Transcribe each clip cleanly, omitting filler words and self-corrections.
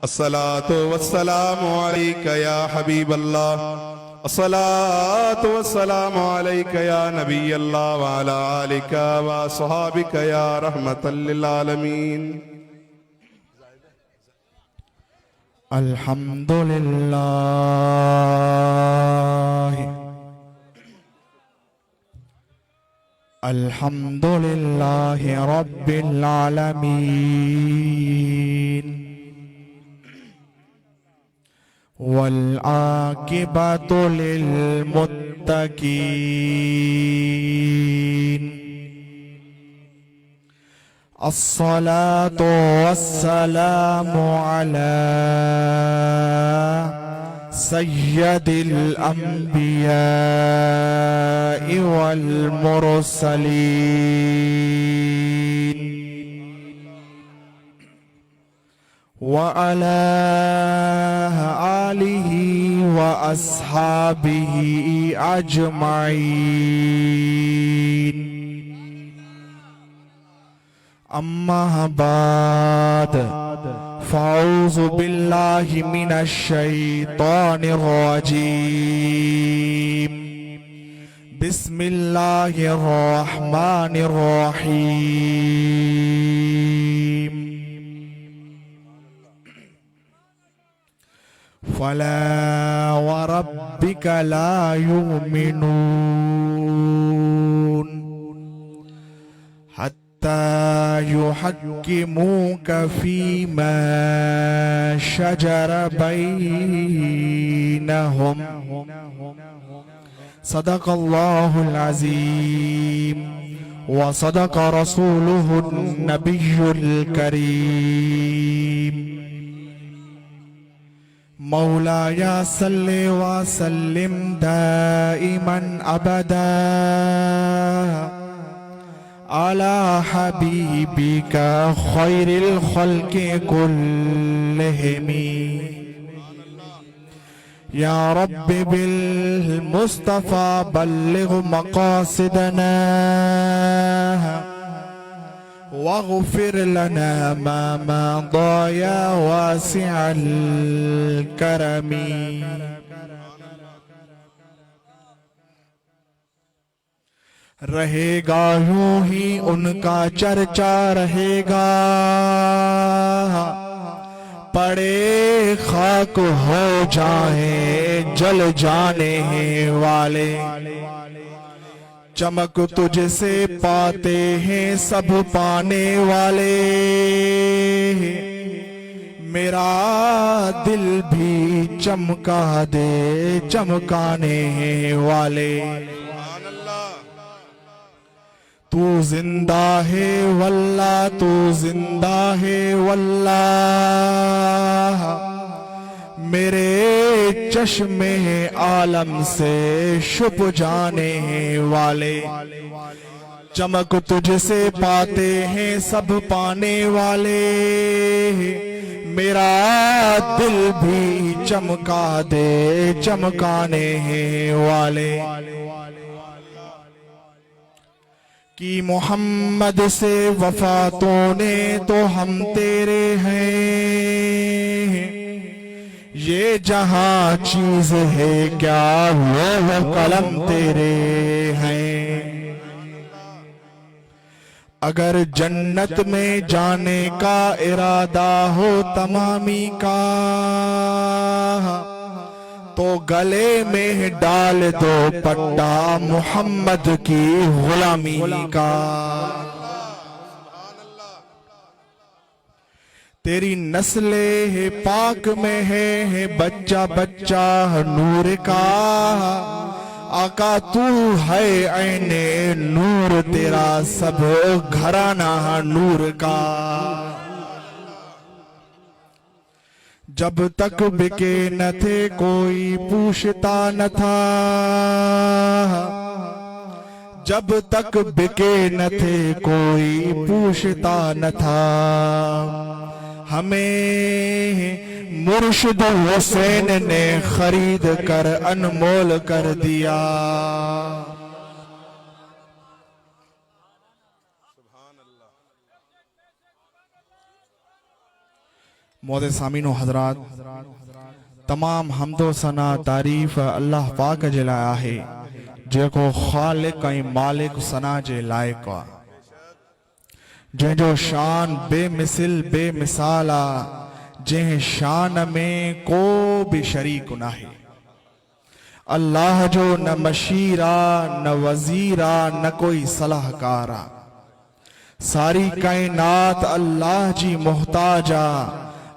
अस्सलातु वस्सलामु अलैका या हबीब अल्लाह, अस्सलातु वस्सलामु अलैका या नबी अल्लाह व अला आलिका व अस्हाबिका या रहमतल लिल आलमीन। अल्हम्दुलिल्लाह अल्हम्दुलिल्लाह रब्बिल आलमीन वल आकिबतु लिल मुत्तकीन। अस्सलातु वस्सलामु अला सय्यदिल अंबिया वल मुरसलीन व अला आलिहि व अस्हाबिहि अजमाइन। अम्मा बाद फ़ाऊज़ु बिल्लाहि मिनश शैतानिर रजीम। बिस्मिल्लाहिर रहमानिर रहीम। फला व रब्बिका ला युमिनून युहक्किमूक फीमा शजर बैनहुम। सदक़ल्लाहुल अज़ीम व सदक़ रसूलुहुन नबियुल करीम। मौलाया सल्लि व सल्लिम दाइमन अबदा अला हबीबिका खैरिल खल्क़ि कुल्लिहिमी। या रब्बि बिल मुस्तफ़ा बल्लिग़ मक़ासिदना वग़फ़िर लना मा मदा या वासिअल करमी। रहेगा यूं ही उनका चर्चा रहेगा, पड़े खाक हो जाए जल जाने वाले। चमक तुझसे पाते हैं सब पाने वाले, मेरा दिल भी चमका दे चमकाने वाले। तू जिंदा है वल्लाह, तू जिंदा है वल्लाह, मेरे चश्मे आलम से छुप जाने वाले। चमक तुझसे पाते हैं सब पाने वाले, मेरा दिल भी चमका दे चमकाने वाले। कि मोहम्मद से वफा तूने तो हम तेरे हैं, ये जहां चीज है क्या वो कलम तेरे हैं। अगर जन्नत में जाने का इरादा हो तमामी का, तो गले में डाल दो पट्टा मोहम्मद की गुलामी का। तेरी नस्ले है पाक में है बच्चा बच्चा नूर का। आका तू है ऐने नूर, तेरा सब घराना नूर का। जब तक बिके न थे कोई पूछता न था, जब तक बिके न थे कोई पूछता न था। हमें मुर्शिद हुसैन ने खरीद कर अनमोल कर दिया। मोदे सामीनो हजरात, तमाम हमदो सना तारीफ़ अल्लाह पाक जे लाइ आहे जेको ख़ालिक ऐं मालिक सना जे लाइक़ आहे, जंहिंजो शान बेमिसिल बेमिसाल आहे, जंहिं शान में को बि शरीक नाहे। अल्लाह जो न मशीर आ, न वज़ीर आ, न कोई सलाहकार आ। सारी कायनात अल्लाह जी मोहताज आ।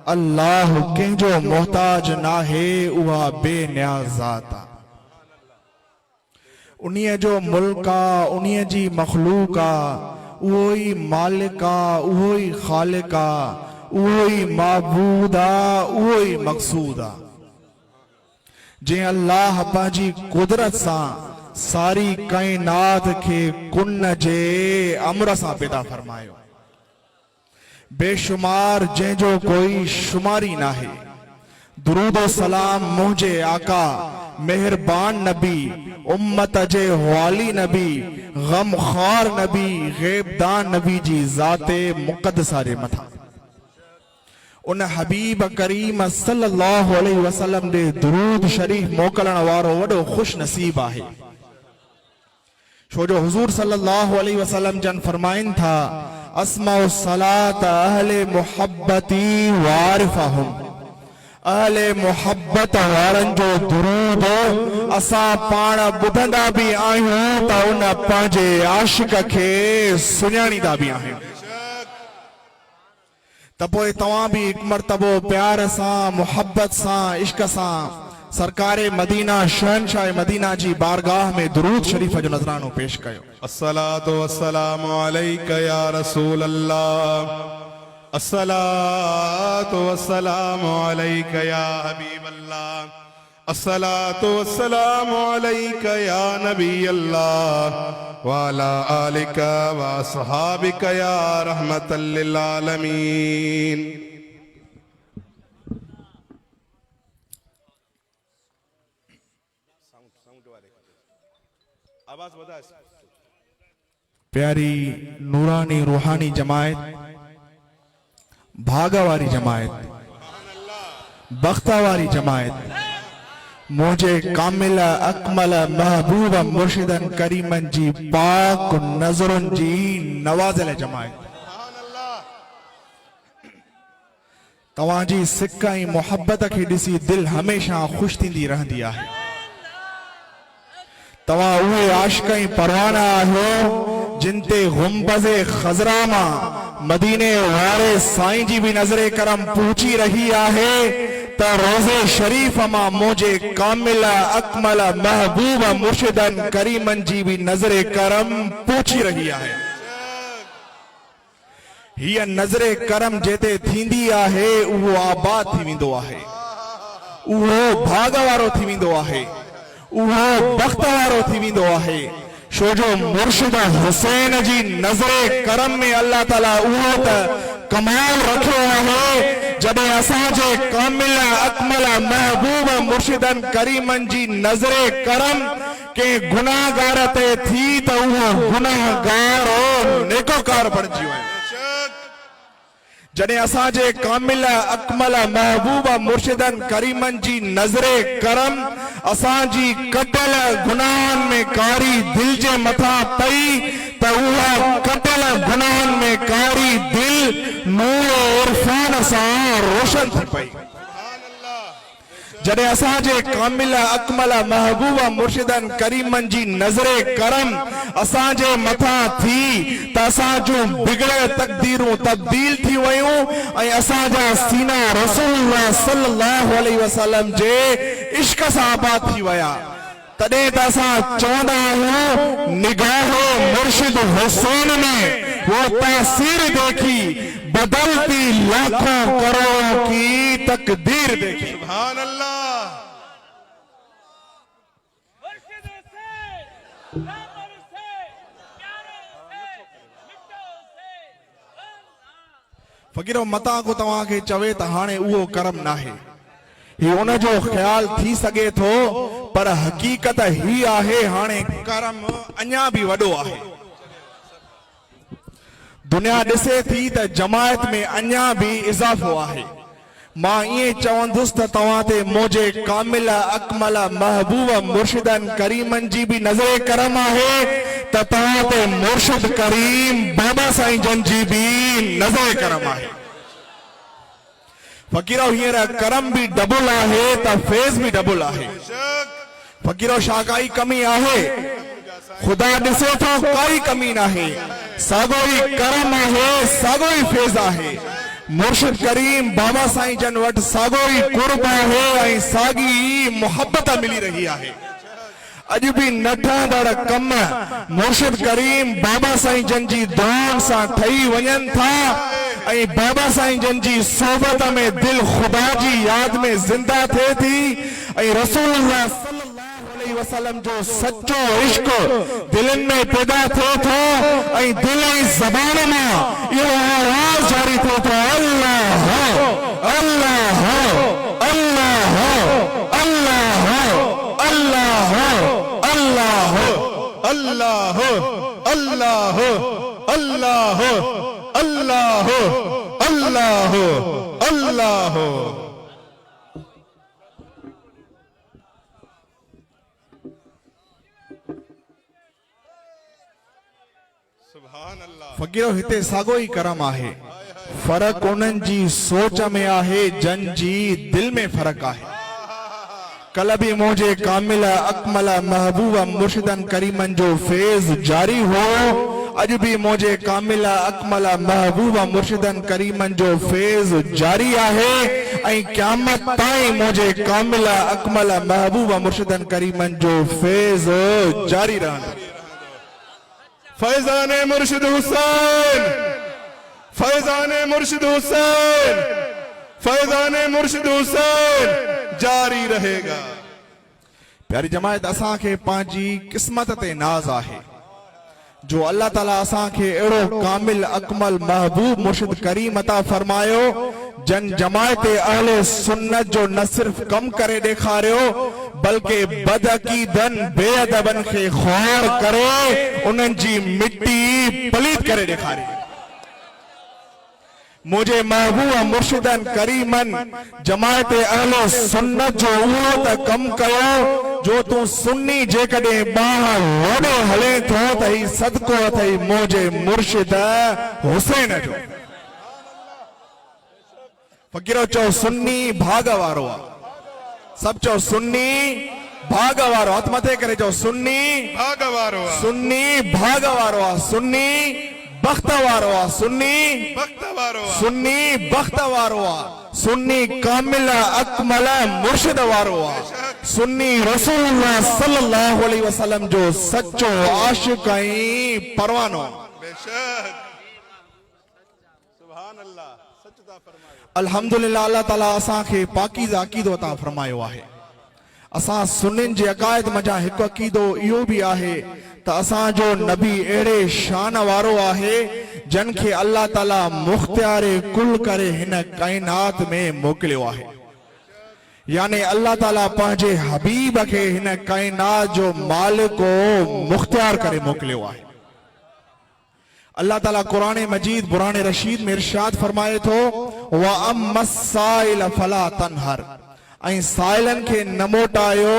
अल्लाह कंहिंजो मोहताज नाहे, उहा बेनियाज़ ज़ात आ। उन्हीअ जो मुल्क आ, उन्हीअ जी मखलूक आ, उहो ई मालिक आ, उहो ई ख़ालिक आ, उहो ई माबूद आ, उहो ई मक़सूद आ। जंहिं अल्लाह पंहिंजी कुदरत सां सारी कायनात खे कुन जे अमर सां पैदा फरमायो, बेशुमार जंहिंजो कोई शुमारी नाहे। दुरूद सलाम मुंहिंजे आका मेहरबान नबी, उम्मत जे वाली नबी, गमखार नबी, ग़ैबदान नबी जी ज़ाते मुक़द्दसा जे मथां, उन हबीब करीम सल्लल्लाहु अलैहि वसल्लम दे दुरूद शरीफ मोकलण वारो वॾो खुश नसीब आहे। छो जो हुजूर सल्लल्लाहु अलैहि वसल्लम जन फरमाइन था, अस्माउ सलात अहले मुहब्बती वारिफहुम, अहले मुहब्बत वारनि जो दुरूद असां पाण ॿुधंदा बि आहियूं त उन पंहिंजे आशिक खे सुञाणींदा बि आहियूं। त पोइ तव्हां बि हिकु मर्तबो प्यार सां, मुहब्बत सां, इश्क सां सरकारे मदीना शहनशाह मदीना जी बारगाह में दुरूद शरीफ जो नजरानो पेश कयो। अस्सलातु वस्सलामु अलैका या रसूल अल्लाह, अस्सलातु वस्सलामु अलैका या हबीब अल्लाह, अस्सलातु वस्सलामु अलैका या नबी अल्लाह, वाला आलिका व अस्हाबिका या रहमतल लिल आलमीन। प्यारी नूरानी रूहानी जमायत, भागावारी जमायत, बख्तावारी जमायत, मुझे कामिल अकमल महबूब मुर्शिदन करीमन जी पाक नजरुन जी नवाज़िल जमायत, तवाजी सिक ऐं मोहब्बत के ॾिसी दिल हमेशा खुश थींदी रहंदी आहे। तवा उहे आशिक ऐं परवाना आहियो जिन ते गुंबज़े खज़रा मां मदीने वारे साईं जी भी नजरे करम पहुंची रही आहे, त रोज़े शरीफ मां मुझे कामिल अकमल महबूब मुर्शिदन करीमन जी भी नजरे करम पहुंची रही आहे। हिय नजरे करम जेते थींदी आहे उहो आबाद थी वेंदो आहे, उहो भाग वारो थी वेंदो आहे, उहो बख्त वारो थी वेंदो आहे। छो जो मुर्शिद हुसैन जी नजरे करम में अल्लाह ताला उहो त कमाल रखियो आहे, जॾहिं असांजे कामिल अकमल महबूब मुर्शिदन करीमन जी नजरे करम के गुनाहगार ते थी त उहो गुनाहगार और नेकोकार बणिजी वियो। जॾहिं असांजे कामिल अकमल महबूब मुर्शिदन करीमन जी नजरे करम असांजी कटल गुनाहन में कारी दिल जे मथा पई त उहा कटल गुनाहन में कारी दिल नूर इरफान सां रोशन थी पई। जॾहिं असांजे कामिल अकमल महबूब मुर्शिदन करीमन जी नजरे करम असांजे मथा थी त असांजूं बिगड़े तकदीरूं तब्दील थी वयूं ऐं असांजा सीना रसूलुल्लाह सल्लल्लाहु अलैहि वसल्लम जे इश्क सां आबाद थी विया। तॾहिं त असां चवंदा आहियूं निगाहो मुर्शिद हुसैन में वो तासीर देखी, बदलती लाखों करोड़ों की तकदीर देखी। सुभान अल्लाह। फकीरो मता को तव्हां खे चवे त हाणे उहो करम नाहे, ही उन जो ख्याल थी सके थो, पर हकीकत ही आहे हाणे करम अञा भी वॾो आहे। दुनिया ॾिसे थी त जमायत में अञा भी इज़ाफ़ो आहे, मां इए चवंदुसि त तव्हां ते मुंहिंजे कामिल अकमल महबूब मुर्शिदन करीमन जी भी नज़र करम आहे त तव्हां ते मुर्शिद करीम बाबा साईं जन जी भी नज़र करम आहे। फकीरो हींअर करम भी डबल आहे त फेज़ भी डबल आहे। फकीरो छा काई कमी आहे? खुदा ॾिसे थो काई कमी नाहे, साॻो ई करम आहे, साॻो ई फेज़ आहे। मुर्शिद करीम बाबा साईं जन वटि साॻो ई कुर्ब आहे ऐं साॻी मोहब्बत मिली रही आहे। अॼु भी न ठहंदड़ कम मुर्शिद करीम बाबा साईं जन जी दुआउनि सां ठही वञनि था ऐं बाबा साईं जन जी सोबत में दिल खुदा जी याद में जिंदा थिए थी ऐं रसूलुल्लाह सल्लल्लाहु अलैहि वसल्लम जो सच्चो इश्क दिलनि में पैदा थिए थो ऐं दिल ऐं ज़बान मां इहो आवाज़ जारी थिए थो, अल्लाह अल्लाह अल्लाह अल्लाह अल्लाह अल्लाह अल्लाह अल्लाह अल्लाह अल्लाह अल्लाह अल्लाह। सुभान अल्लाह। फकीरो हिते साॻो ई करम आहे, फर्क उन्हनि जी सोच में आहे, जन जी दिल में फर्क आहे। कल भी मुझे कामिल अकमल महबूब मुर्शिदन करीमन जो फैज़ जारी हो, अज भी मुझे कामिल अकमल महबूब मुर्शिदन करीमन जो फैज़ जारी आहे ऐं क़यामत ताईं मुझे कामिल अकमल महबूब मुर्शिदन करीमन जो फैज़ जारी रहंदो। फैज़ाने मुर्शिद हुसैन, फैज़ाने मुर्शिद हुसैन, फैज़ाने मुर्शिद हुसैन जारी रहेगा। प्यारी जमायत, असां खे पंहिंजी किस्मत ते नाज़ आहे जो अल्लाह ताला असां खे अहिड़ो कामिल अकमल महबूब मुर्शिद करीम अता फरमायो जन जमायत अहले सुन्नत जो न सिर्फ कम करे ॾेखारियो बल्कि बदअकीदन बेअदबन खे ख़्वार करे उन्हनि जी मिट्टी पलीत करे ॾेखारी। मुझे महबूब मुर्शिदन करीमन जमायत अहले सुन्नत जो उहो त कम कयो जो तू सुन्नी जेकॾहिं बाह वॾे हले थो त ही सदको अथई मुझे मुर्शिद हुसैन जो। फकीरो चओ सुन्नी भाग वारो आहे, सब चओ सुन्नी भाग वारो, हथ मथे करे चओ सुन्नी भाग वारो आहे, सुन्नी भाग वारो आहे, सुन्नी बख्त वारो आहे, सुन्नी बख्त वारो आहे, सुन्नी बख्त वारो आहे, सुन्नी कामिल अकमल मुर्शिद वारो आहे, सुन्नी रसूलुल्लाह सल्लल्लाहु अलैहि वसल्लम जो सच्चो आशिक ऐं परवानो। बेशक सुभान अल्लाह। सच था फरमायो। अल्हम्दुलिल्लाह, अल्लाह ताला असां खे पाकीज़ा अक़ीदो अता फरमायो आहे। असां सुन्निन जे अक़ाइद मज़ा हिकु अक़ीदो इहो भी आहे त असां जो नबी अहिड़े शान वारो आहे जन खे अल्लाह ताला मुख्तियारे कुल करे हिन काइनात में मोकिलियो आहे। यानी अल्लाह ताला पंहिंजे हबीब खे हिन काइनात जो मालिक मुख्तियार करे मोकिलियो आहे। अल्लाह ताला कुरान मजीद बुरान रशीद में इरशाद फरमाए थो, व अम्मस साइल फला तनहर, ऐं साइलन खे न मोटायो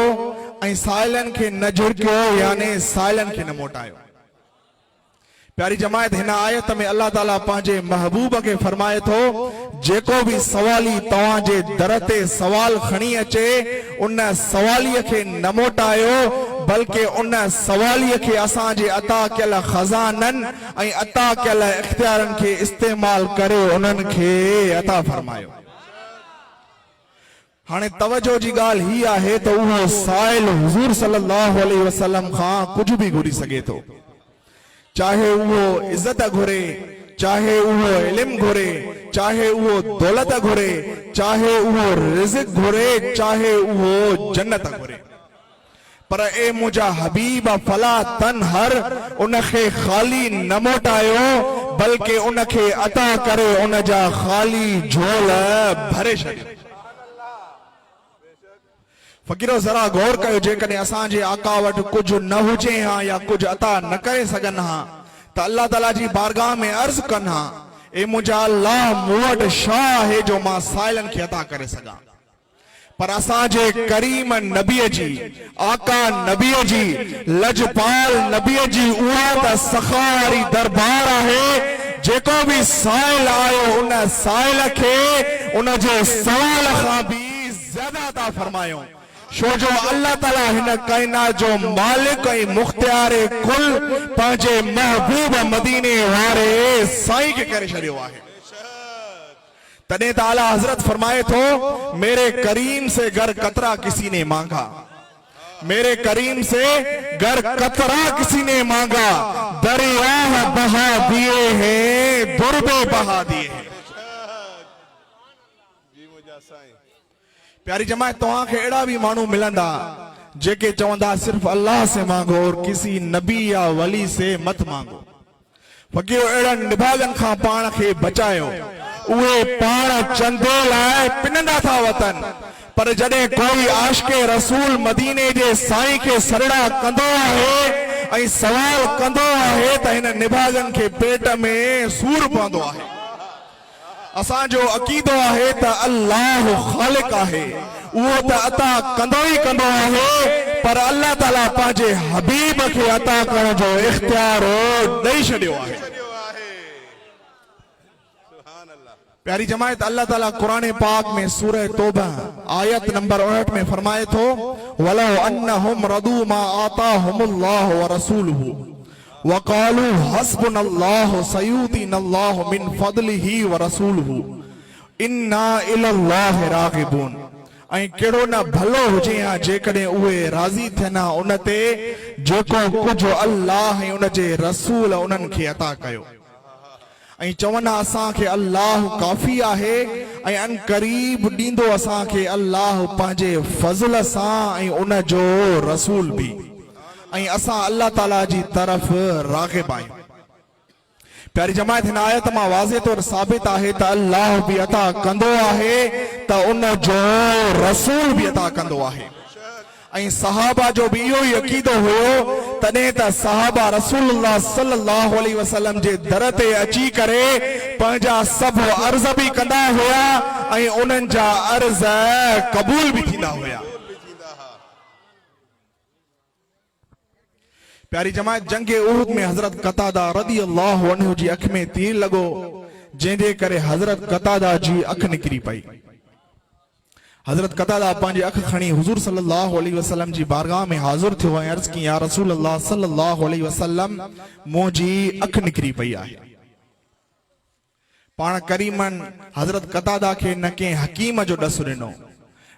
ऐं साइलन खे न झिड़कियो, यानी साइलन खे न मोटायो। प्यारी जमायत, हिन आयत में अल्लाह ताला पंहिंजे महबूब खे फरमाए थो, जेको भी सवाली तव्हां जे दर ते सवाल खणी अचे उन सवालीअ खे न मोटायो बल्कि उन सवालीअ खे असां जे अता कयल खज़ानन ऐं अता कयल इख्तियारन खे इस्तेमाल करे उन्हनि खे अता फरमायो। हाणे तवज्जो जी ॻाल्हि ही आहे त उहो साइल हुज़ूर सल्लल्लाहु अलैहि वसल्लम खां कुझु भी घुरी सघे थो, चाहे उहो इज्जत घुरे, चाहे उहो इल्म घुरे, चाहे उहो दौलत घुरे, चाहे उहो रिज़्क घुरे, चाहे उहो जन्नत घुरे, पर ए मुंहिंजा हबीब फला तनहर, उनखे खाली न मोटायो बल्कि उनखे अता करे उन जा खाली झोल भरे छॾियो। फकीरो जरा गौर कयो, जेकॾहिं असांजे आका वटि कुझु न हुजे हा या कुझु अता न करे सघनि हा त अल्लाह ताला जी बारगाह में अर्ज़ कनि हा, ए मुंहिंजा अल्लाह मूं वटि छा आहे जो मां साइलनि खे अता करे सघां। पर असांजे करीम नबीअ जी, आका नबीअ जी, लजपाल नबीअ जी उहा त सखा वारी दरबार आहे जेको भी साइल आयो उन साइल खे उन जे सवाल खां भी ज्यादा अता फरमायो। छो जो अल्लाह ताला हिन कायनात जो मालिक ऐं मुख्तियार कुल पंहिंजे महबूब मदीने वारे साईं खे करे छॾियो आहे। तॾहिं त आला हजरत फरमाए थो, मेरे करीम से घर कतरा किसी ने मांगा, मेरे करीम से घर कतरा किसी ने मांगा, दरिया बहा दिए हैं दुर्बे बहा दिए हैं। प्यारी जमात, तव्हां खे अहिड़ा भी माण्हू मिलंदा जेके चवंदा सिर्फ अल्लाह से मांगो और किसी नबी या वली से मत मांगो। फकीर अहिड़नि निभागनि खां पाण खे बचायो, उहे पाण चंदे लाइ पिनंदा था वतन, पर जॾहिं कोई आशिक़े रसूल मदीने जे साईं खे सरड़ा कंदो आहे ऐं सवाल कंदो आहे त हिन निभागनि खे पेट में सूर पवंदो आहे। असांजो अक़ीदो आहे त अल्लाह ख़ालिक आहे, उहो त अता कंदो ई कंदो आहे, पर अल्लाह ताला पंहिंजे हबीब खे अता करण जो इख्तियार ॾेई छॾियो आहे। प्यारी जमात, अल्लाह ताला कुरान पाक में सूरह तौबा आयत नंबर 8 में फरमाए थो, वलो अन्नहुम रदू मा आताहुमुल्लाह व रसूलुहु वक़ालू हस्बुनल्लाहु सयूतीनल्लाहु मिन फदलिही व रसूलुहु इन्ना इलल्लाहि राग़िबून। ऐं कहिड़ो न भलो हुजे हा जेकॾहिं उहे राज़ी थियनि उन ते जेको कुझु अल्लाह ऐं उन जे रसूल उन्हनि खे अता कयो, ऐं चवनि असांखे अल्लाह काफ़ी आहे ऐं अन क़रीब ॾींदो असांखे अल्लाह पंहिंजे फज़ल सां ऐं उन जो रसूल भी, ऐं असां अल्लाह ताला जी तरफ़ राग़िब आहियूं। प्यारी जमात, हिन आयत मां वाज़े तौर साबित आहे त अल्लाह भी अता कंदो आहे त उन जो रसूल भी अता कंदो आहे। ऐं सहाबा जो भी इहो ई अक़ीदो हुयो, तॾहिं त सहाबा रसूलुल्लाह सल्लल्लाहु अलैहि वसल्लम जे दर ते अची करे पंहिंजा सभु अर्ज़ भी कंदा हुया ऐं उन्हनि जा अर्ज़ क़बूल भी थींदा हुया। प्यारी जमात, जंग उहुद में हजरत कतादा रदियल्लाहु अन्हु जी अख में तीर लॻो, जंहिंजे करे हजरत कतादा जी अख निकिरी पई। हजरत कतादा पंहिंजी अख खणी हुजूर सल्लल्लाहु अलैहि वसल्लम जी बारगाह में हाज़िर थियो ऐं अर्ज़ की, या रसूल अल्लाह सल्लल्लाहु अलैहि वसल्लम, मुंहिंजी अख निकिरी पई आहे। पाण करीमन हजरत कतादा खे न कंहिं हकीम जो ॾसु ॾिनो,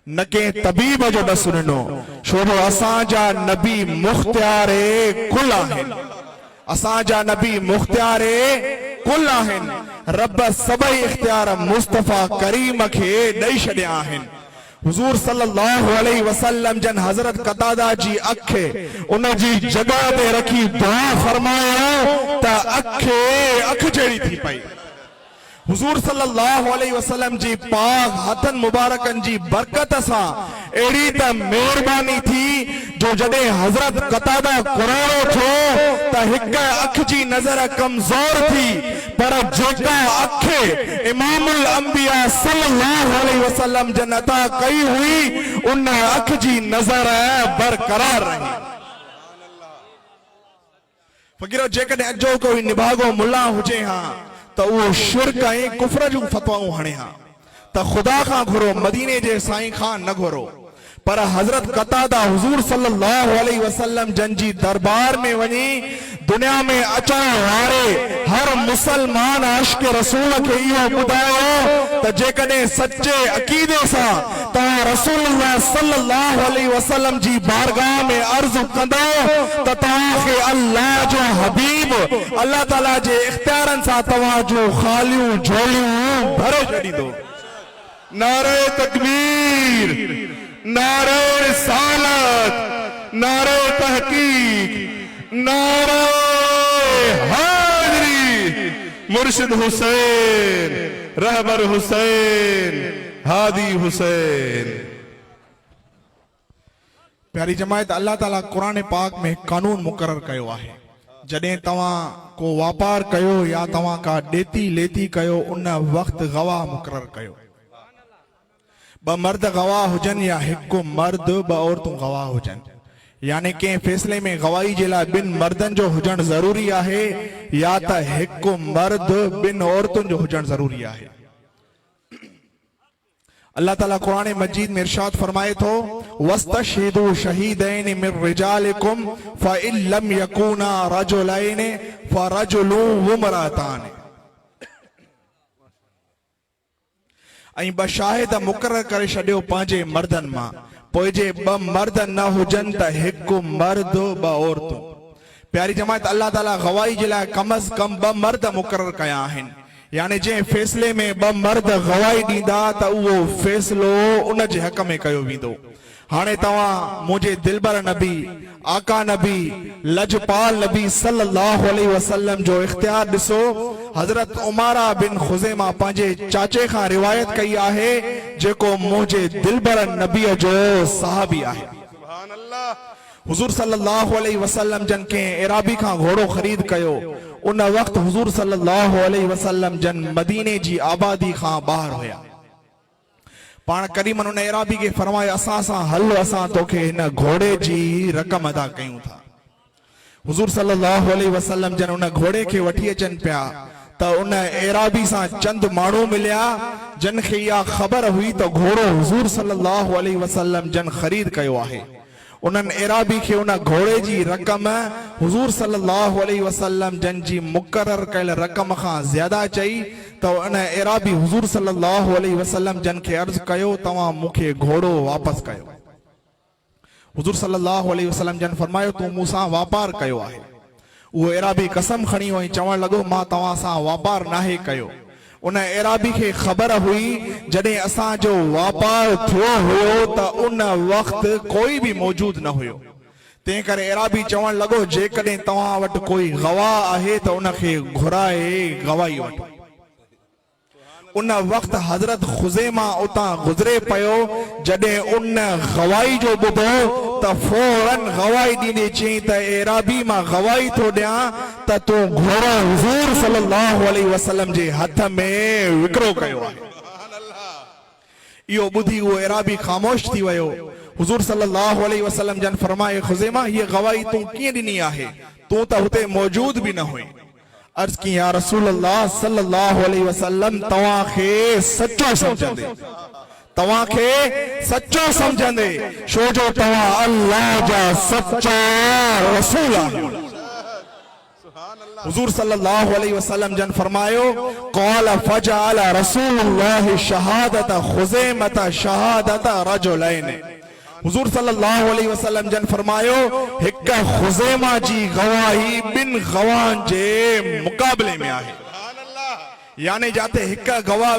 न कंहिं तबीब जो ॾसु ॾिनो, छो जो असांजा नबी मुख्तियारे कुल आहिनि, असांजा नबी मुख्तियारे कुल आहिनि। रब सभई इख्तियार मुस्तफ़ा करीम खे ॾेई छॾिया आहिनि। हुजूर सल्लल्लाहु अलैहि वसल्लम जन हजरत कतादा जी अख उन जी जगह ते रखी दुआ फरमायो त अख जहिड़ी थी पई। हुजूर सल्लल्लाहु अलैहि वसल्लम जी पाक हथन मुबारकन जी बरकत सां एड़ी त मेहरबानी थी जो जॾहिं हजरत कतादा कुरानो थियो त हिक अख जी नज़र कमज़ोर थी, पर जेका अख इमामुल अंबिया सल्लल्लाहु अलैहि वसल्लम जन अता कई हुई उन अख जी नज़र बरकरार रही। फकीरो, जेकॾहिं अॼो कोई निभागो मुल्ला हुजे हा त उहो शिरक ऐं कुफ्र जूं फतवाऊं हणे हा त ख़ुदा खां घुरो, मदीने जे साईं खां न घुरो। पर हजरत कतादा हुजूर सल्लल्लाहु अलैहि वसल्लम जन जी दरबार में वञी दुनिया में अचण वारे हर मुसलमान आशिक़ रसूल खे इहो ॿुधायो त जेकॾहिं सचे अक़ीदे सां तव्हां रसूलुल्लाह सल्लल्लाहु अलैहि वसल्लम जी बारगाह में अर्ज़ कंदो त तव्हांखे अल्लाह जो हबीब अल्लाह ताला जे इख्तियारनि सां तव्हां जो ख़ालियूं झोलियूं भरे छॾींदो। नारे तकबीर, नारे रिसालत, नारे तहकीक, नारे हाज़री, मुर्शिद हुसैन, रहबर हुसैन, हादी हुसैन। प्यारी जमात, अल्लाह ताला कुरान पाक में कानून मुकर्रर कयो आहे, जॾहिं तव्हां को वापार कयो या तव्हां का ॾेती लेती कयो उन वक़्तु गवाह मुक़रर कयो। ब मर्द गवाह हुजनि या हिकु मर्द ब औरतूं गवाह हुजनि, यानी कंहिं फैसले में गवाही जे लाइ ॿिनि मर्दनि जो हुजणु ज़रूरी आहे या त हिकु मर्द ॿिनि औरतुनि जो हुजणु ज़रूरी आहे। अल्लाह ताला कुरान मजीद में इरशाद फरमाए थो, वस्तशहिदू शहीदैन मिन रिजालिकुम फइन लम यकूना रजुलैन फरजुलुन वमरातान। ऐं ब शाहिद मुक़रर करे छॾियो पंहिंजे मर्दनि मां, पोइ जे ब मर्द न हुजनि त हिकु मर्द ब औरतूं। प्यारी जमात, अल्लाह ताला गवाही जे लाइ कम अज़ कम ब मर्द मुक़रर कया आहिनि, यानी जंहिं फैसले में ब मर्द गवाही ॾींदा त उहो फैसलो उन जे हक़ में कयो वेंदो। हाणे तव्हां मुंहिंजे दिलबर नबी, आका नबी, लजपाल नबी सल्लल्लाहु अलैहि वसल्लम जो इख्तियार ॾिसो। हज़रत उमारा बिन खुज़ैमा पंहिंजे चाचे खां रिवायत कई आहे, जेको मुंहिंजे दिलबर नबीअ जो सहाबी आहे। सुभान अल्लाह। हुजूर सल्लल्लाहु अलैहि वसल्लम जन के एराबी खां घोड़ो ख़रीद कयो। उन वक़्तु हुजूर सल्लल्लाहु अलैहि वसल्लम जन मदीने जी आबादी खां ॿाहिरि हुया। पाण करीमन उन एराबी के फरमायो, असां सां हल, असां तोखे हिन घोड़े जी रक़म अदा कयूं था। हुजूर सल्लल्लाहु अलैहि वसल्लम जन उन घोड़े खे वठी अचनि पिया त उन एराबी सां चंद माण्हू मिलिया जन खे इहा ख़बर हुई त घोड़ो हुजूर सल्लल्लाहु अलैहि वसल्लम जन ख़रीद कयो आहे। उन्हनि एराबी खे उन घोड़े जी रक़म हुजूर सल्लल्लाहु अलैहि वसल्लम जन जी मुक़रर कयल रक़म खां ज़्यादा चई त उन एराबी हुजूर सल्लल्लाहु अलैहि वसल्लम जन खे अर्ज़ कयो, तव्हां मूंखे घोड़ो वापसि कयो। हुजूर सल्लल्लाहु अलैहि वसल्लम जन फरमायो, तूं मूंसां वापार कयो आहे। उहो एराबी कसम खणी वई, चवण लॻो, मां तव्हां सां वापार नाहे कयो। उन एराबी खे ख़बर हुई जॾहिं असांजो वापार थियो हुयो त उन वक़्तु कोई बि मौजूद न हुयो। तंहिं करे एराबी चवण लॻो, जेकॾहिं तव्हां वटि कोई गवाह आहे त उनखे घुराए गवाही वठो। उन वक़्तु हज़रत खुज़ैमा उतां गुज़रे पियो। जॾहिं उन गवाही जो ॿुधो त फौरन गवाही ॾींदे चई त एराबी मां गवाही थो ॾियां त तूं घोड़ो हुज़ूर सल्लल्लाहु अलैहि वसल्लम जे हथ में विकिरो कयो आहे। इहो ॿुधी उहो एराबी ख़ामोश थी वियो। हुज़ूर सल्लल्लाहु अलैहि वसल्लम जन फरमाए, खुज़ैमा, हीअ गवाही तूं कीअं ॾिनी आहे? तूं त हुते मौजूद बि न हुई। अर्ज़ की, या रसूल अल्लाह सल्लल्लाहु अलैहि वसल्लम, तव्हांखे सचो समझंदे, तव्हांखे सचो समझंदे, छो जो तव्हां अल्लाह जा सच्चा रसूल आहियो। हुजूर सल्लल्लाहु अलैहि वसल्लम जन फरमायो, क़ाल फजअल रसूलुल्लाह शहादत खुज़ैमत शहादत रजुलैन। हुजूर सल्लल्लाहु अलैहि वसल्लम जन फरमायो, हिक खुज़ैमा जी गवाही ॿिनि गवाहनि जे मुक़ाबले में आहे। यानी जाते हिक गवाह,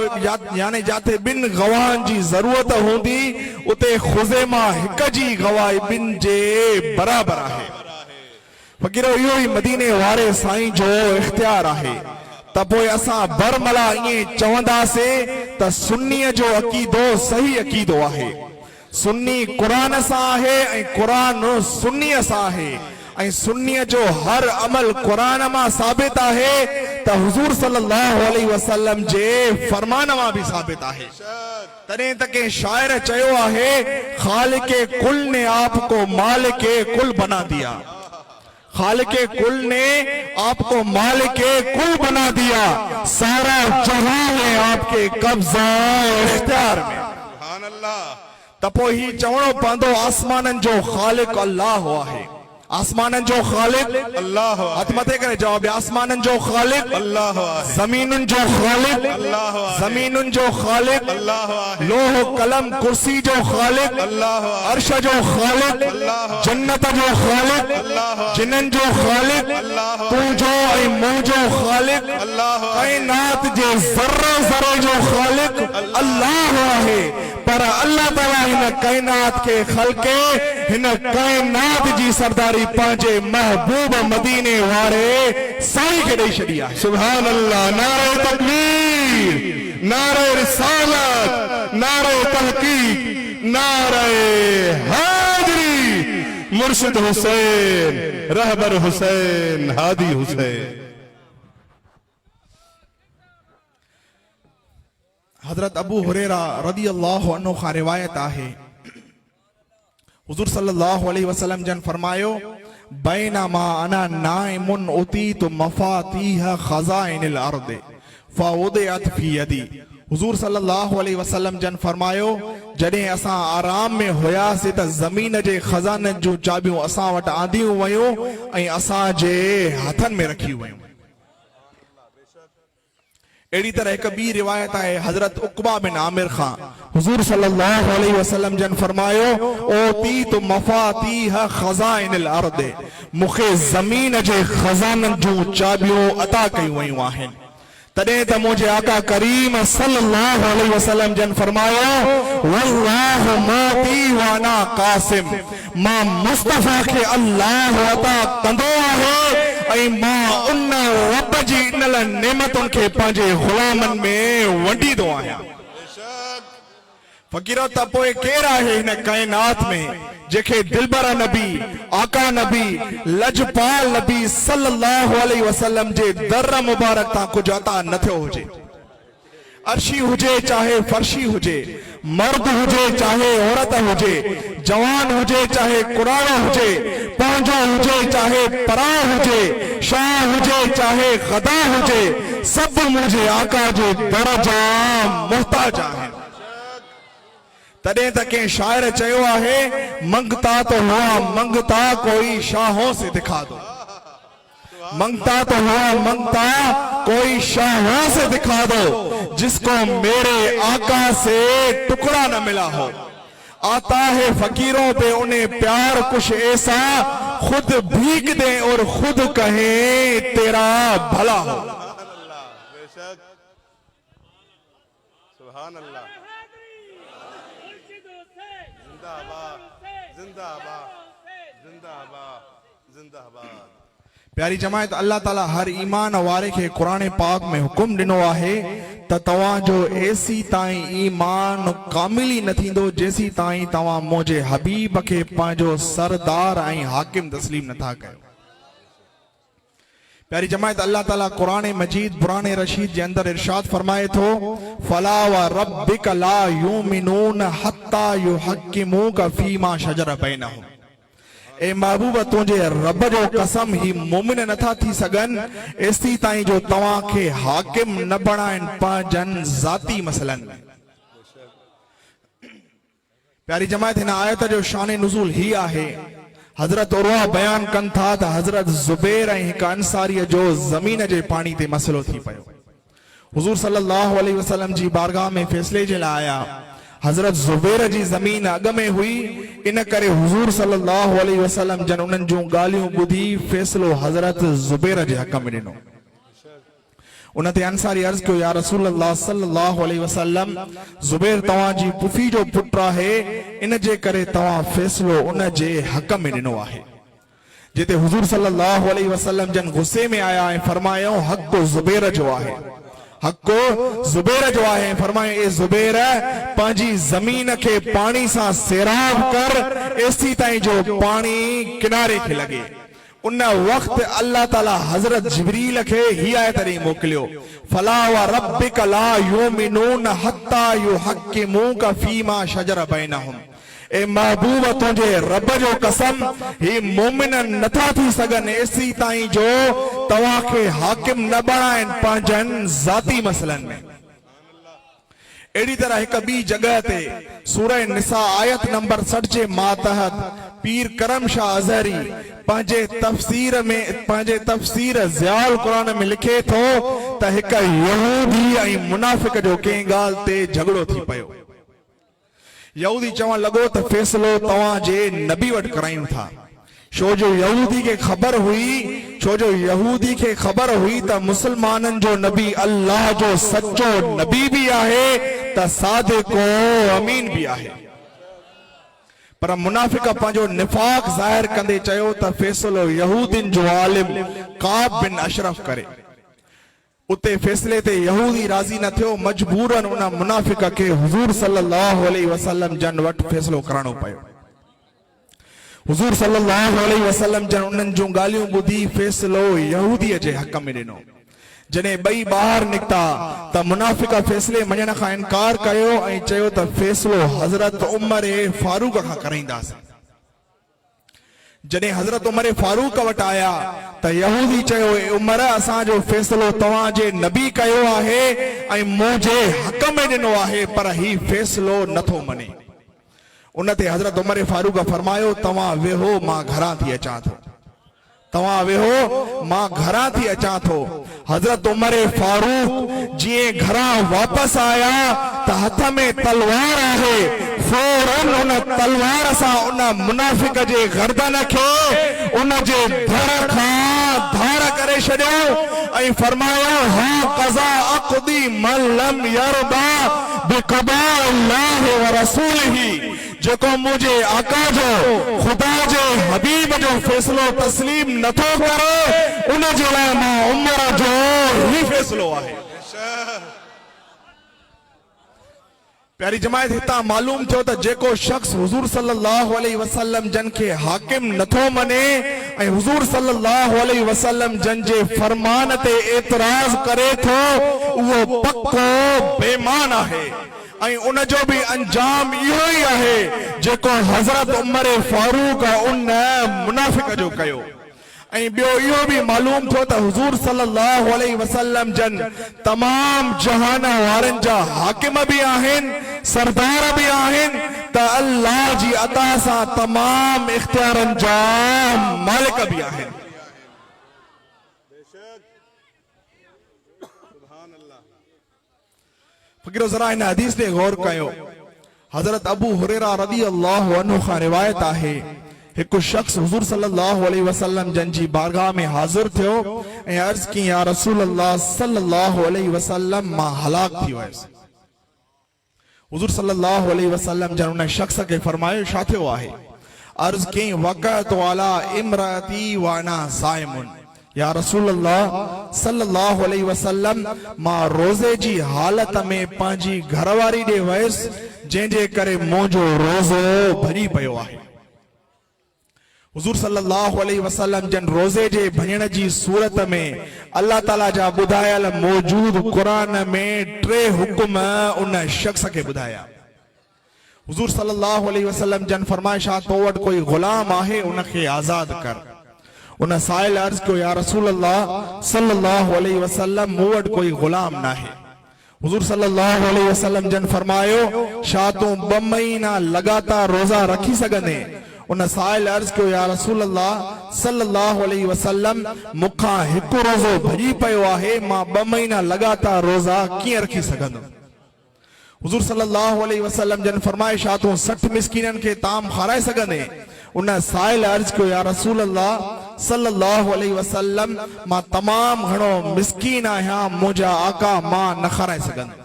यानी जाते ॿिनि गवाहनि जी ज़रूरत हूंदी, उते खुज़ैमा हिक जी गवाही ॿिनि जे बराबर आहे। फ़कीरो, इहो ई मदीने वारे साईं जो इख्तियार आहे। त पोइ असां बरमला ईअं चवंदासीं त सुन्नीअ जो अक़ीदो सही अक़ीदो आहे। सुन्नी क़ुरान सां आहे ऐं क़ुरान सुन्नीअ सां आहे, ऐं सुन्नीअ जो हर अमल क़ुरान मां साबित आहे त हुजूर सल्लल्लाहु अलैहि वसल्लम जे फरमान मां बि साबित आहे। तॾहिं त के शाइर चयो आहे, खालिक़े कुल ने आपको मालिके कुल बना दिया, खालिक़े कुल ने आपको मालिके कुल बना दिया, सारा जहां है आपके कब्जा इख्तियार में। सुभान अल्लाह। त पोइ ही चवणो पवंदो, आसमाननि जो ख़ालिक़ अल्लाह आहे। आसमाननि जो ख़ालिक़ अल्लाह, हथ मथे करे जवाब, आसमाननि जो ख़ालिक़ अल्लाह आहे, ज़मीनुनि जो ख़ालिक़ अल्लाह आहे, ज़मीनुनि जो ख़ालिक़ अल्लाह आहे, लोह कलम कुर्सी जो ख़ालिक़ अल्लाह आहे, अर्श जो ख़ालिक़ अल्लाह आहे, जन्नत जो ख़ालिक़ अल्लाह आहे, जिन्ननि जो ख़ालिक़ अल्लाह आहे, तुंहिंजो ऐं मुंहिंजो ख़ालिक़ अल्लाह आहे, काइनात जे ज़र्रे ज़र्रे जो ख़ालिक़ अल्लाह आहे। पर अल्लाह ताला हिन काइनात के ख़ल्क़े, हिन काइनात जी सरदारी पंहिंजे महबूब मदीने वारे साईं खे ॾेई छॾी आहे। सुभान अल्लाह। नारे तकबीर, नारे रिसालत, नारे तहकीक, नारे हैदरी। मुर्शिद हुसैन, रहबर हुसैन, हादी हुसैन। हजरत अबू हुरैरा रदियल्लाहु अन्हु खां रिवायत आहे, हुजूर सल्लल्लाहु अलैहि वसल्लम जन फरमायो, बैनमा अना नाइमुन उतीतु मफातीह खज़ाइनिल अर्द फउदिअत फी यदी। हुजूर सल्लल्लाहु अलैहि वसल्लम जन फरमायो, जॾहिं असां आराम में हुयासीं त ज़मीन जे खज़ाननि जूं चाबियूं असां वटि आंदियूं वयूं ऐं असां जे हथनि में रखी वयूं। अहिड़ी तरह हिकु ॿी रिवायत आहे हज़रत उक़बा बिन आमिर खां, हुजूर सल्लल्लाहु अलैहि वसल्लम जन फरमायो, ओतीतु मफातीह खज़ाइनिल अर्द, मूंखे ज़मीन जे खज़ाननि जूं चाबियूं अता कयूं वयूं आहिनि। तॾहिं त मुंहिंजे आका करीम सल्लल्लाहु अलैहि वसल्लम जन फरमायो, वल्लाहु मोती व अना क़ासिम, मां मुस्तफ़ा खे अल्लाह अता कंदो आहे ऐं मां उन रब जी इनल नेमतुनि खे पंहिंजे ग़ुलामनि में वंडींदो आहियां। फ़कीरो त पोइ केरु आहे हिन काइनात में जेके दिलबर नबी, आका नबी, लजपाल नबी सल्लल्लाहु अलैहि वसल्लम जे दर मुबारक तां कुझु अता न थियो हुजे। अर्शी हुजे चाहे फर्शी हुजे, मर्द हुजे चाहे औरत हुजे, जवान हुजे चाहे कुराणो हुजे, पंहिंजो हुजे चाहे पराओ हुजे, शाह हुजे चाहे गदा हुजे, सभु मुंहिंजे आका जे दर जा मुहताज आहिनि। तॾहिं त कंहिं शाइर चयो आहे, मंगता तो हुआ मंगता कोई शाहों से दिखा दो, मंगता तो हुआ मंगता कोई शाहों से दिखा दो, जिसको मेरे आका से टुकड़ा न मिला हो। आता है फकीरों पे उन्हें प्यार कुछ ऐसा, खुद भीग दे और खुद कहे तेरा भला हो। सुभान अल्लाह, जिंदाबाद जिंदाबाद जिंदाबाद जिंदाबाद। प्यारी जमायत, अल्लाह ताला हर ईमान वारे खे कुरान पाक में हुकुम ॾिनो आहे त तव्हांजो एसी ताईं ईमान कामिली न थींदो जेसी ताईं तव्हां मुंहिंजे हबीब खे पंहिंजो सरदार ऐं हाकिम तस्लीम नथा कयो। प्यारी जमायत, अल्लाह ताला कुरान मजीद बुरान रशीद जे अंदर इरशाद फरमाए थो, फला व रब्बिक ला युमिनून हत्ता युहक्किमूक फीमा शजर बैनहुम। ए महबूब, तुंहिंजे रब जो कसम, ही मोमिन नथा थी सघनि एसी ताईं जो तव्हां खे हाकिम न बणाइनि पंहिंजनि ज़ाती मसइलनि में। प्यारी जमायत, हिन आयत जो शान नुज़ूल ही आहे, हज़रत उरवा बयान कनि था त हज़रत ज़ुबैर ऐं हिकु अंसारीअ जो ज़मीन जे पाणी ते मसइलो थी पियो। हुज़ूर सल्लल्लाहु अलैहि वसल्लम जी बारगाह में फ़ैसिले जे लाइ आया। हज़रत ज़ुबैर जी ज़मीन अॻ में हुई, इन करे हुज़ूर सल्लल्लाहु अलैहि वसल्लम जन उन्हनि जूं ॻाल्हियूं ॿुधी फ़ैसिलो हज़रत ज़ुबैर जे हक़ में ॾिनो। उन ते अंसारी अर्ज़ कयो, या रसूल अल्लाह सल्लल्लाहु अलैहि वसल्लम, ज़ुबैर तव्हांजी पुफी जो पुटु आहे, इन जे करे तव्हां फ़ैसिलो उन जे हक़ में ॾिनो आहे। जिते हुज़ूर सल्लल्लाहु अलैहि वसल्लम जन गुस्से में आया ऐं फरमायो, हक़ ज़ुबैर जो आहे, हक़ ज़ुबैर जो आहे। फरमायो, ए ज़ुबैर, पंहिंजी ज़मीन खे पाणी सां सैराब कर एसी ताईं जो पाणी किनारे खे लॻे। उन वक्त अल्लाह ताला हज़रत जिब्रील खे ही आयत ॾेई मोकिलियो, फला व रब्बिक ला युमिनून हत्ता युहक्किमूक फीमा शजर बैनहुम। ए महबूब, तुंहिंजे रब जो कसम, ही मोमिन नथा थी सघनि एसी ताईं जो तव्हां खे हाकिम न बणाइनि पंहिंजनि ज़ाती मसइलनि में। अहिड़ी तरह हिकु ॿी जॻह ते सूरह निसा आयत नंबर 60 जे मातहत पीर करम शाह अज़हरी पंहिंजे तफ़सीर ज़ियाउल क़ुरान में लिखे थो त हिकु यहूदी ऐं मुनाफ़िक जो कंहिं ॻाल्हि ते झगड़ो थी पियो। यहूदी चवण लॻो त फ़ैसिलो तव्हां जे नबी वटि करायूं था, छो जो यहूदी खे ख़बर हुई त मुसलमाननि जो नबी अल्लाह जो सचो नबी भी आहे त सादिक़ो अमीन भी आहे। पर मुनाफ़िक पंहिंजो निफ़ाक़ ज़ाहिर कंदे चयो त फ़ैसिलो यहूदिन जो आलिम काब बिन अशरफ करे। उते फ़ैसिले ते यहूदी राज़ी न थियो, मजबूरन उन मुनाफ़िक खे हुज़ूर सल्लल्लाहु अलैहि वसल्लम जन वटि फ़ैसिलो कराइणो पियो। हुज़ूर सल्लल्लाहु अलैहि वसल्लम जन उन्हनि जूं ॻाल्हियूं ॿुधी फ़ैसिलो यहूदीअ जे हक़ में ॾिनो। जने बई बाहर निकता त मुनाफिक फैसले मञण खां इनकार कयो ऐं चयो त फैसलो हज़रत उमर फारूक खां कराईंदासीं। जने हज़रत उमर फारूक वट आया त यहूदी चयो उमर असांजो फैसलो तव्हांजे नबी कयो आहे ऐं मुंहिंजे हक़ में ॾिनो आहे पर ही फैसलो नथो मने। उन ते हज़रत उमर फारूक फरमायो तव्हां वेहो मां घरां थी अचां थो, तव्हां वेहो मां घरां थी अचां थो। हज़रत उमर फारूक जीअं घरां वापस आया त हथ में तलवार आहे, फौरन उन तलवार सां उन मुनाफिक जे गर्दन खे उन जे धड़ खां धार करे छॾियो ऐं फरमायो हा क़ज़ा अक़दी मन लम यरदा बिक़दा अल्लाह व रसूलिही, जेको मुझे आका जो खुदा जे हबीब जो फैसलो तस्लीम नथो करे उन जे लाइ मां उमर जो ही फैसलो आहे। प्यारी जमायत हितां मालूम थियो त जेको शख्स हुजूर सल्लल्लाहु अलैहि वसल्लम जन खे हाकिम नथो मने ऐं हुजूर सल्लल्लाहु अलैहि वसल्लम जन जे फरमान ते एतराज करे थो उहो पक्को बेईमान आहे ऐं उन जो भी अंजाम इहो ही आहे जेको हज़रत उमर फारूक उन मुनाफिक जो कयो। ऐं ॿियो इहो भी मालूम थियो त हुजूर सल्लल्लाहु अलैहि वसल्लम जन तमाम जहान वारनि जा हाकिम भी आहिनि, सरदार भी आहिनि त अल्लाह जी अता सां तमाम इख्तियारनि जा मालिक भी आहिनि। फ़कीरो ज़रा इन हदीस ते गौर कयो। हज़रत अबू हुरैरा रज़ी अल्लाहु अन्हु खां रिवायत आहे एक शख्स हुजूर सल्लल्लाहु अलैहि वसल्लम जन जी बारगाह में हाजिर थियो ऐं अर्ज़ की या रसूल अल्लाह सल्लल्लाहु अलैहि वसल्लम मां हलाक थी वयसि। हुजूर सल्लल्लाहु अलैहि वसल्लम जन उन शख्स के फरमायो छा थियो आहे? अर्ज़ की वक़अतु अला इमराती व अना साइमुन, या रसूल अल्लाह सल्लल्लाहु अलैहि वसल्लम मां रोज़े जी हालत में पंहिंजी घरवारी ॾे वयसि जंहिंजे करे मुंहिंजो रोज़ो भरी पियो आहे। हुजूर सल्लल्लाहु अलैहि वसल्लम जन रोज़े जे भञण जी सूरत में अल्लाह ताला जा ॿुधायल मौजूद कुरान में 3 हुक्म उन शख्स के ॿुधाया। हुजूर सल्लल्लाहु अलैहि वसल्लम जन फरमाइशा तो वटि कोई गुलाम आहे उनखे आज़ाद कर। उन साइल अर्ज़ कयो या रसूल अल्लाह सल्लल्लाहु अलैहि वसल्लम मूं वटि कोई गुलाम नाहे। हुजूर सल्लल्लाहु अलैहि वसल्लम जन फरमायो छा तूं 2 महीना लगातार रोज़ा रखी सघंदे? उन साइल अर्ज़ कयो या रसूल अल्लाह सल्लल्लाहु अलैहि वसल्लम मुखां हिकु रोज़ो भरी पियो आहे, मां 2 महीना लगातार रोज़ा कीअं रखी सघंदुमि? हुजूर सल्लल्लाहु अलैहि वसल्लम जन फरमाए छा तूं 60 मिस्कीननि खे ताम खाराए सघंदे? उन साइल अर्ज़ कयो या रसूल अल्लाह सल्लल्लाहु अलैहि वसल्लम मां तमाम घणो मिस्कीन आहियां, मुंहिंजा आका मां न खाराए सघंदुमि।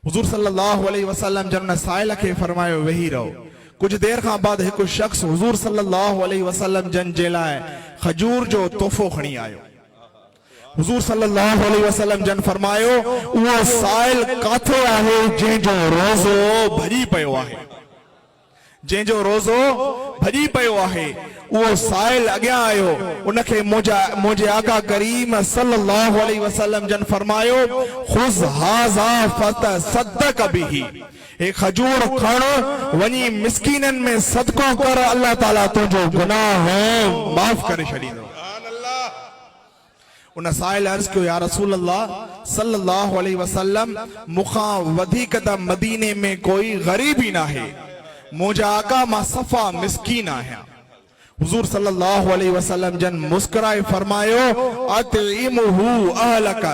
हुजूर सल्लल्लाहु अलैहि वसल्लम जन साइल खे फरमायो वेही रहो। कुछ देर खां बाद एक शख्स हुजूर सल्लल्लाहु अलैहि वसल्लम जन जे लाइ खजूर जो तोहफो खणी आयो। हुजूर सल्लल्लाहु अलैहि वसल्लम जन फरमायो उहो साइल काथे आहे जंहिंजो रोज़ो भरी पियो आहे? जंहिंजो रोज़ो भरी पियो आहे उहो साइल अॻियां आयो। उनखे मुंहिंजे आका करीम सल्लल्लाहु अलैहि वसल्लम जन फरमायो खुज़ हाज़ा फतसद्दक़ बिही, एक खजूर खण वनी मिस्कीनन में सदको कर, अल्लाह ताला तुझो गुनाह माफ करे छॾींदो। उन साइल अर्ज़ कयो या रसूल अल्लाह सल्लल्लाहु अलैहि वसल्लम मुखां वधीक त मदीने में कोई गरीबी नाहे, मुंहिंजा आका मां सफ़ा मिस्कीन आहियां। हुजूर सल्लल्लाहु अलैहि वसल्लम जन मुस्कुराए फरमायो अतइमहु अहलक,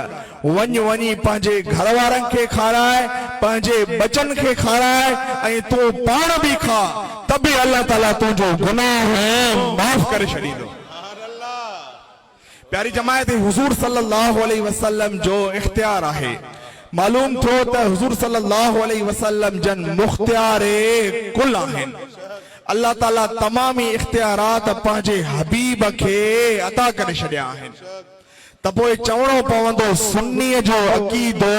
वञी पंहिंजे घरवारनि खे खाराए, पंहिंजे बचन खे खाराए ऐं तूं पाण बि खा, त बि अल्लाह ताला तुंहिंजो गुनाह माफ़ करे छॾींदो। प्यारी जमायत हुजूर सल्लल्लाहु अलैहि वसल्लम जो इख्तियार आहे। मालूम थियो त हुजूर सल्लल्लाहु अलैहि वसल्लम जन मुख्तियारे कुल आहिनि। अल्लाह ताला तमामी इख्तियारात पंहिंजे हबीब खे अता करे छॾिया आहिनि। त पोइ चवणो पवंदो सुन्नीअ जो अक़ीदो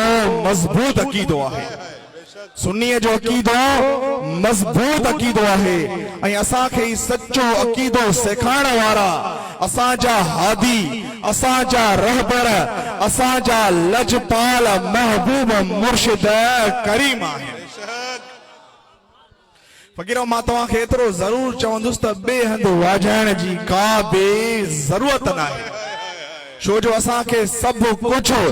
मज़बूत अक़ीदो आहे। सुन्नीअ जो अक़ीदो मज़बूत अक़ीदो आहे ऐं असांखे ई सच्चो अक़ीदो सेखारण वारा असांजा हादी, असांजा रहबर, असांजा लजपाल महबूब मुर्शिद करीम आहे। फ़क़ीर मां तव्हांखे एतिरो ज़रूर चवंदुसि त ॿिए हंधि वाॼाइण जी का बि ज़रूरत नाहे, छो जो असांखे सभु कुझु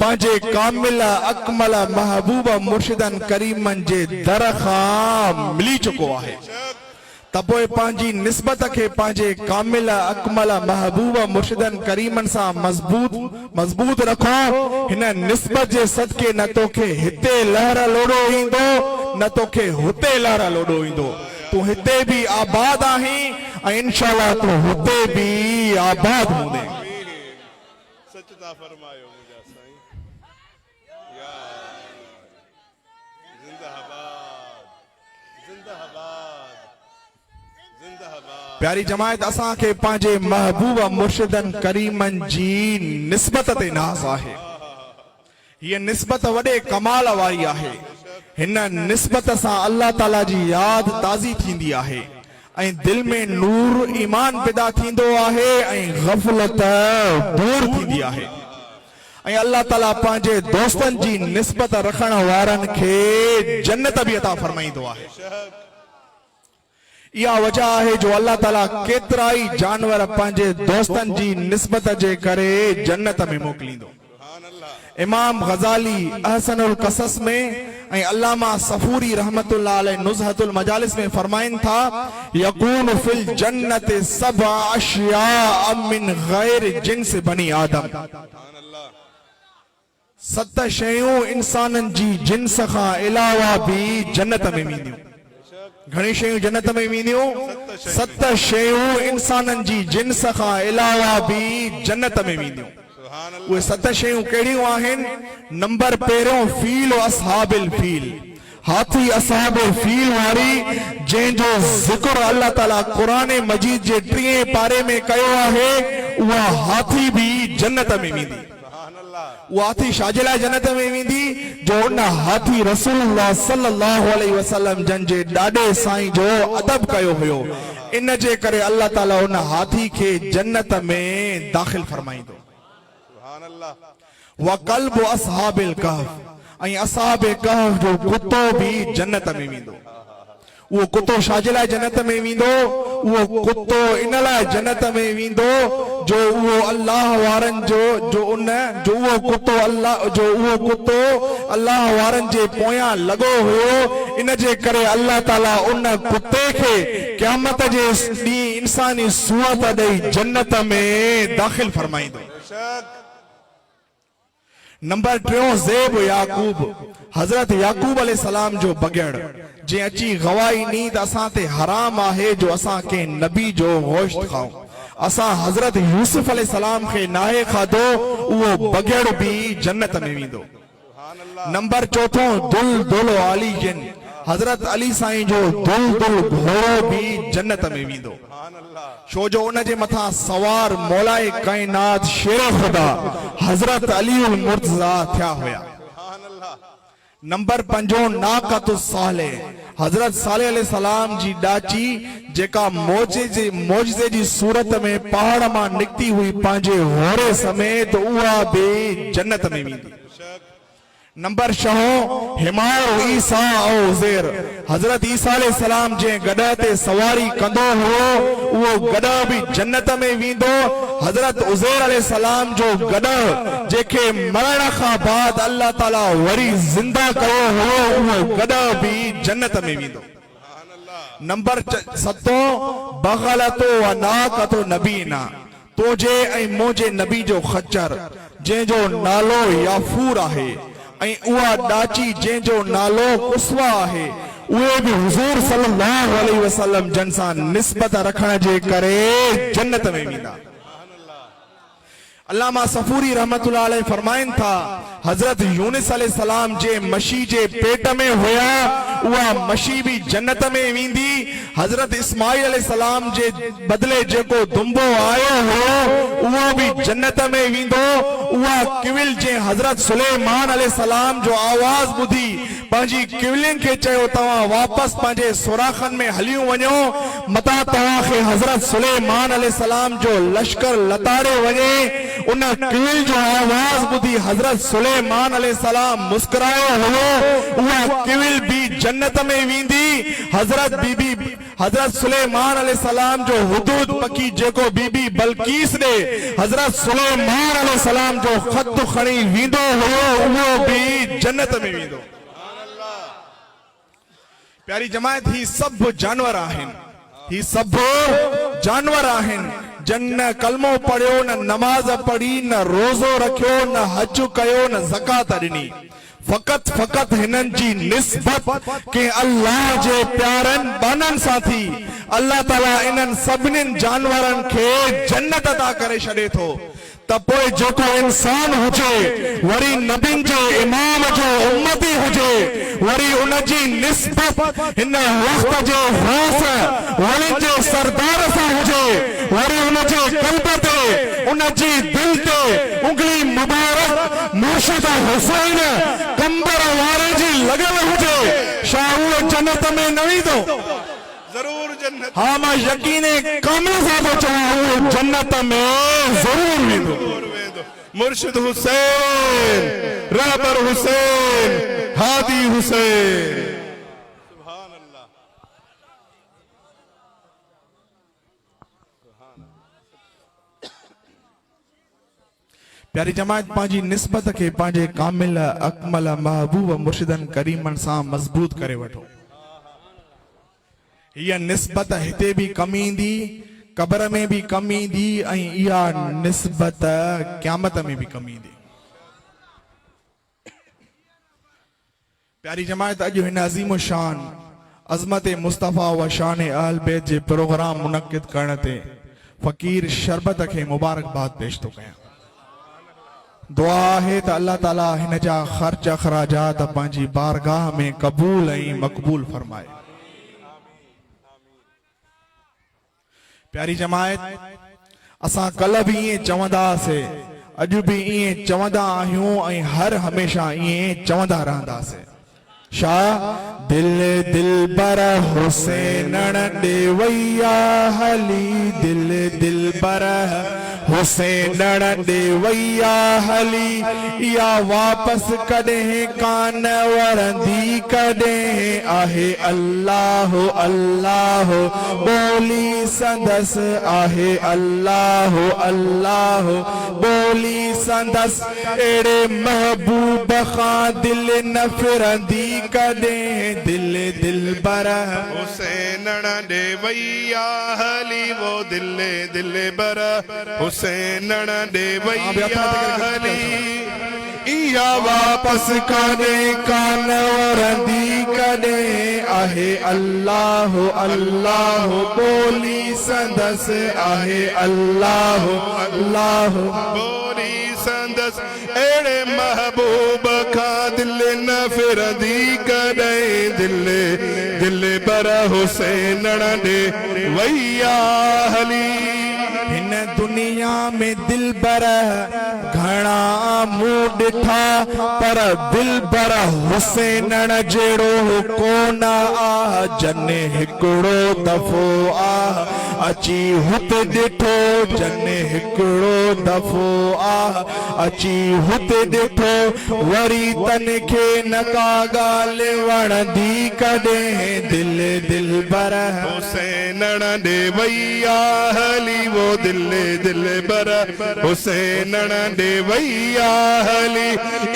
पंहिंजे कामिल अकमल महबूब मुर्शिदन करीमन जे दर खां मिली चुको आहे। त पोइ पंहिंजी निस्बत खे पंहिंजे कामिल अकमल महबूब मुर्शिदन करीमन सां मज़बूत रखो। हिन निस्बत जे सदके न तोखे हिते लहर लोॾो ईंदो, न तोखे हुते लहर लोॾो ईंदो। तूं हिते बि आबाद आहीं ऐं इंशाअल्लाह तूं हुते बि आबाद हूंदे। सचता फरमायो मुझा साईं, या जिंदाबाद जिंदाबाद जिंदाबाद। प्यारी जमायत, असांखे पंहिंजे महबूब मुर्शिदन करीमन जी निस्बत ते नाज़ आहे। हीअ निस्बत वॾे कमाल वारी आहे। हिन निस्बत सां अल्लाह ताला जी याद ताज़ी थींदी आहे ऐं दिल में नूर ईमान पैदा थींदो आहे ऐं गफ़लत दूर थींदी आहे ऐं अल्लाह ताला पंहिंजे दोस्तनि जी निस्बत रखण वारनि खे जन्नत बि अता फरमाईंदो आहे। इहा वजह आहे जो अल्लाह ताला केतिरा ई जानवर पंहिंजे दोस्तनि जी निस्बत जे करे जन्नत में मोकिलींदो। इमाम गज़ाली अहसनुल क़सस में ऐं अल्लामा सफूरी रहमतुल्लाह अलैह नुज़हतुल मजालिस में फरमाइन था, यकून फिल जन्नत सबअ अशिया मिन गैर जिन्स बनी आदम। 7 शयूं इंसाननि जी जिन्स खां अलावा बि जन्नत में वेंदियूं। घणी शयूं जन्नत में वेंदियूं? 7 शयूं इंसाननि जी जिन्स खां अलावा बि जन्नत में वेंदियूं। उहे 7 शयूं कहिड़ियूं आहिनि? नंबर पहिरियों फील व असहाबिल फील, हाथी असहाबे फील वारी जंहिंजो ज़िक्र अल्लाह ताला क़ुरान मजीद जे 3 पारे में कयो आहे, उहा हाथी बि जन्नत में वेंदी। उहा हाथी छाजे लाइ जन्नत में वेंदी? जो उन हाथी रसूलुल्लाह सल्लल्लाहु अलैहि वसल्लम जन जे ॾाॾे साईं जो अदब कयो हुयो। इन जे करे अल्लाह ताला उन हाथी खे जन्नत में दाख़िल फरमाईंदो। व कल्ब असहाबिल कहफ, ऐं असहाबे कहफ जो कुतो बि जन्नत में वेंदो। उहो कुतो छाजे लाइ जन्नत में वेंदो? उहो कुतो इन लाइ जन्नत में वेंदो जो उहो अल्लाह वारनि जो उहो कुतो अल्लाह वारनि जे पोयां लॻो हुयो। इन जे करे अल्लाह ताला उन कुते खे क़यामत जे ॾींहुं इंसानी सूरत ॾेई जन्नत में दाख़िल फरमाईंदो। नंबर 3 ज़ेब याकूब, हज़रत याकूब अलैहिस्सलाम जो बगड़, जे अची गवाही नी त असां ते हराम आहे जो असां के नबी जो गोश्त खाऊं। असां हज़रत यूसुफ अलैहिस्सलाम खे नाहे खाधो, उहो बगड़ बि जन्नत में वेंदो। नंबर 4 दुल अली जिन, हज़रत अली साईं जो दुल घोड़ो बि जन्नत में वेंदो। छो जो उन जे मथां सवार मौलाए कायनात शेर खुदा हज़रत अली मुर्तज़ा थिया हुया। नंबर 5 नाक़तुस सालेह, हज़रत सालेह अलैहिस्सलाम जी ॾाची जेका मोजिज़े जी सूरत में पहाड़ मां निकिती हुई पंहिंजे घोड़े समेत, उहा बि जन्नत में वेंदी। नंबर 6 हिमार ईसा औ उज़ैर, हज़रत ईसा अलैहिस्सलाम जे गॾ ते सवारी कंदो हुयो, उहो गॾ बि जन्नत में वेंदो। हज़रत उज़ैर अलैहिस्सलाम जो गॾ जेके मरण खां बाद अल्लाह ताला वरी ज़िंदा कयो हुयो, उहो गॾ बि जन्नत में वेंदो। नंबर 7 बग़लतो व नाक़तो नबीना, तोजे ऐं मुंहिंजे नबी जो खच्चर जंहिंजो नालो याफूर आहे ऐं उहा ॾाची जंहिंजो नालो कुस्वा आहे, उहे बि हुज़ूर सल्लल्लाहु अलैहि वसल्लम जन सां निस्बत रखण जे करे जन्नत में वेंदा। अल्लामा सफूरी रहमतुल्लाह अलैह फरमाइन था हजरत यूनुस अलैहिस्सलाम जे मशी जे पेट में हुया उहा मशी भी जन्नत में वेंदी। हजरत इस्माइल अलैहिस्सलाम जे बदले जेको दुंबो आयो हो उहो भी जन्नत में वेंदो। उहा किविल जे हजरत सुलेमान अलैहिस्सलाम जो आवाज बुधी पंहिंजी किविलिन खे चयो तव्हां वापस पंहिंजे सुराखन में हलियूं वञो मता तव्हांखे हजरत सुलेमान अलैहिस्सलाम जो लश्कर लताड़े वञे। उन किविल जो आवाज बुधी हजरत सुलेमान अलैहिस्सलाम मुस्कुरायो हो। उहा किविल भी जन्नत में वेंदी। हजरत सुलेमान अलैहिस्सलाम जो हुदूद पकी जेको बीबी बल्कीस ने हजरत सुलेमान अलैहिस्सलाम जो खत खणी वेंदो हो उहो भी जन्नत में वेंदो। प्यारी जमात ही सब जानवर आहिन, ही सब जानवर आहिन जन न कलमो पढ़ियो न नमाज पढ़ी न रोज़ो रखियो न हज कयो न ज़कात ॾिनी। फकत हिनन जी निस्बत के अल्लाह जे प्यारन बानन सां थी। अल्लाह ताला इन्हनि सभिनीनि जानवरनि खे जन्नत अता करे छॾे थो। त पोइ जेको इंसान हुजे वरी नबियुनि जे इमाम जो उम्मती हुजे वरी उन जी निस्बत हिन वक्त जे गौस वली जे सरदार सां हुजे वरी उन जे क़ल्ब ते उन जी दिल ते उंगली मुबारक मुर्शिद हुसैन कंबर वारे जी लॻल हुजे छा उहो जन्नत में न वेंदो? जरूर जन्नत। हाँ मां यकीन कामिल सां थो चवां उहो जन्नत में जरूर वेंदो। मुर्शिद हुसैन, रहबर हुसैन, हादी हुसैन। सुभान अल्लाह। प्यारी जमात पंहिंजी निस्बत खे पंहिंजे कामिल अकमल महबूब मुर्शिदन करीमन सां मजबूत करे वठो। यह निस्बत हिते भी कमी ईंदी कब्र में भी कमी ईंदी ऐं इहा निस्बत क़यामत में भी कमी ईंदी। प्यारी जमात अॼु हिन अज़ीम शान अज़मत मुस्तफ़ा व शान अहल बैत जे प्रोग्राम मुनक़िद करण ते फ़कीर शरबत खे मुबारकबाद पेश थो कयां। दुआ है त अल्लाह ताला हिन जा ख़र्च अखराजात पंहिंजी बारगाह में क़बूल ऐं मक़बूल फरमाए। प्यारी जमात असां कल भी इएं चवंदासीं अॼु भी इएं चवंदा आहियूं ऐं हर हमेशा इएं चवंदा रहंदासीं। छा दिल दिलबर हुसैन ॾे वैया हली दिल दिलबर हुसैन ॾे वैया हली या वापस कॾहिं कान वरंदी कॾहिं आहे अल्लाह अल्लाह बोली संदस आहे अल्लाह अल्लाह बोली संदस एड़े महबूब खां दिल न फिरंदी कॾहिं दिल दिलबर हुसैन ॾे वैया हली वो दिल दिलबर हुसैन ॾे वैया हली इया वापस कॾहिं कान वरंदी कॾहिं आहे अल्लाह अल्लाह बोली संदस आहे अल्लाह अल्लाह बोली संदस एड़े महबूब खां दिल न फिरंदी कॾहिं दिल दिलबर हुसैन ॾे वैया हली। हिन दुनिया में दिलबर घणा मूं ॾिठा पर दिलबर हुसैन जहिड़ो कोन आ जन हिकिड़ो दफ़ो आ अची हुते ॾिठो जन हिकिड़ो दफ़ो आ अची हुते ॾिठो वरी तन खे न का ॻाल्हि वणंदी कॾहिं दिल दिलबर हुसैन ॾे वैया हली वो दिल दिलबर हुसैन ॾे वैया हली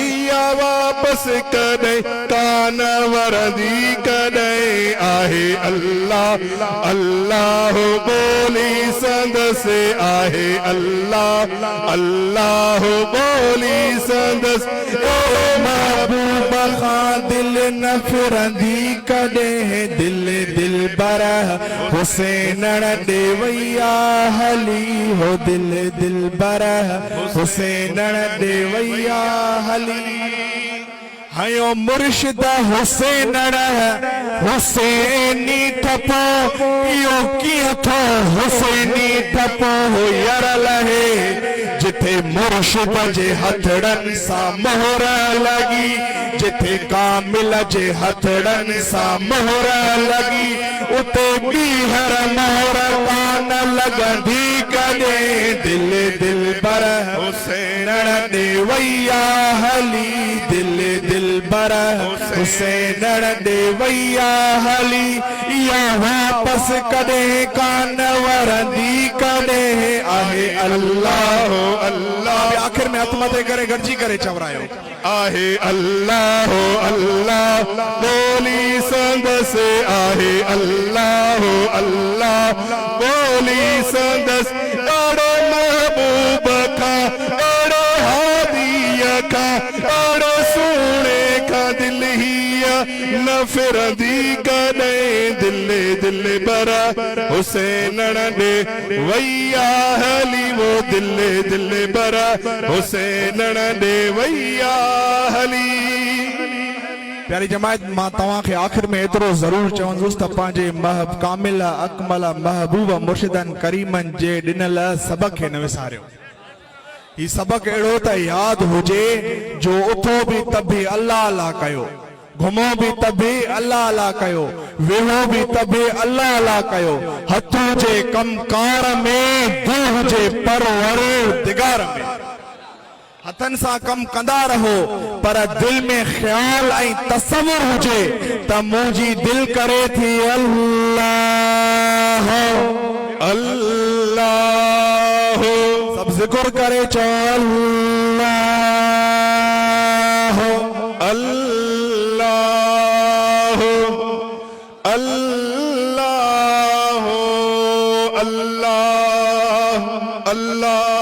इया वापस कॾहिं कान वरंदी कॾहिं आहे अल्लाह अल्लाह बोली संदस आहे अल्लाह अल्लाह बोली संदस ओ महबूब खां दिल न फिरंदी कॾहिं दिल दिल बर हुसैन ॾे वैया हली हो दिल दिल बर हुसैन ॾे वैया हली हयो मुर्शिद हुसैन हुसैनी ठपो इहो कीअं थो हुसैनी ठपो यार लहे जिथे मुर्शिद जे हथड़नि सां मोहर लगी जिथे कामिल जे हथड़नि सां मोहर लगी उते ॿीहर मोहर कान लॻंदी कॾहिं दिल दिल बर हुसैन ॾे वैया हली दिल दिल बर हुसैन ॾे वैया हली इहा वापस कॾहिं कान वरंदी कॾहिं आहे अल्लाह अल्लाह आखिर में हथ मथे करे गॾिजी करे चवरायो आहे अल्लाह अल्लाह बोली संदस आहे अल्लाह अल्लाह बोली संदस अड़े महबूब का अड़े हादिया का अड़े सोने का दिल ही न फिरंदी कॾहिं दिल दिल बरा हुसैन ॾे वैया हली वो दिल दिल बरा हुसैन ॾे वैया हली प्यारी जमायत मां तव्हांखे आख़िर में एतिरो ज़रूरु चवंदुसि त पंहिंजे कामिल अकमल महबूब मुर्शिदन करीमन जे ॾिनल सबक़ खे न विसारियो ही सबक़ अहिड़ो त यादि हुजे जो उथो बि त बि अल्लाह अल्लाह कयो घुमो भी तभी अल्लाह अल्लाह कयो वेहो भी तभी अल्लाह अल्लाह कयो हथों जे कमकार में दूह जे परवरदिगार में हथन सा कम कंदा रहो पर दिल में ख्याल ऐं तसव्वुर हुजे त मुंहिंजी दिल करे थी अल्लाह अल्लाह सब जिक्र करे चो अल्लाह अल्लाह अल्लाह अल्लाह अल्लाह